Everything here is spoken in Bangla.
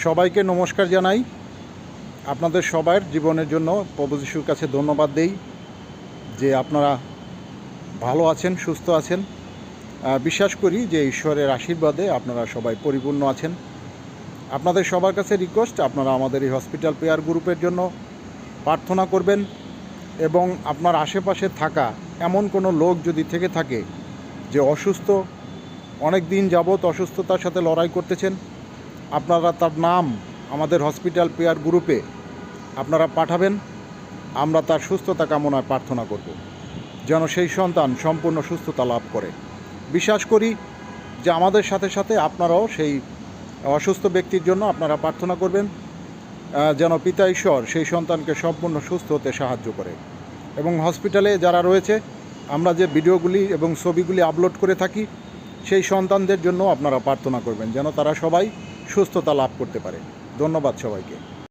সবাইকে নমস্কার জানাই। আপনাদের সবার জীবনের জন্য প্রভু যিশুর কাছে ধন্যবাদ দেই যে আপনারা ভালো আছেন, সুস্থ আছেন। বিশ্বাস করি যে ঈশ্বরের আশীর্বাদে আপনারা সবাই পরিপূর্ণ আছেন। আপনাদের সবার কাছে রিকোয়েস্ট, আপনারা আমাদের এই হসপিটাল প্রেয়ার গ্রুপের জন্য প্রার্থনা করবেন এবং আপনার আশেপাশে থাকা এমন কোনো লোক যদি থেকে থাকে যে অসুস্থ, অনেক দিন যাবৎ অসুস্থতার সাথে লড়াই করতেছেন, আপনারা তার নাম আমাদের হসপিটাল প্রেয়ার গ্রুপে আপনারা পাঠাবেন। আমরা তার সুস্থতা কামনায় প্রার্থনা করব যেন সেই সন্তান সম্পূর্ণ সুস্থতা লাভ করে। বিশ্বাস করি যে আমাদের সাথে সাথে আপনারাও সেই অসুস্থ ব্যক্তির জন্য আপনারা প্রার্থনা করবেন যেন পিতা ঈশ্বর সেই সন্তানকে সম্পূর্ণ সুস্থ হতে সাহায্য করে। এবং হসপিটালে যারা রয়েছে, আমরা যে ভিডিওগুলি এবং ছবিগুলি আপলোড করে থাকি, সেই সন্তানদের জন্য আপনারা প্রার্থনা করবেন যেন তারা সবাই সুস্থতা লাভ করতে পারে। ধন্যবাদ সবাইকে।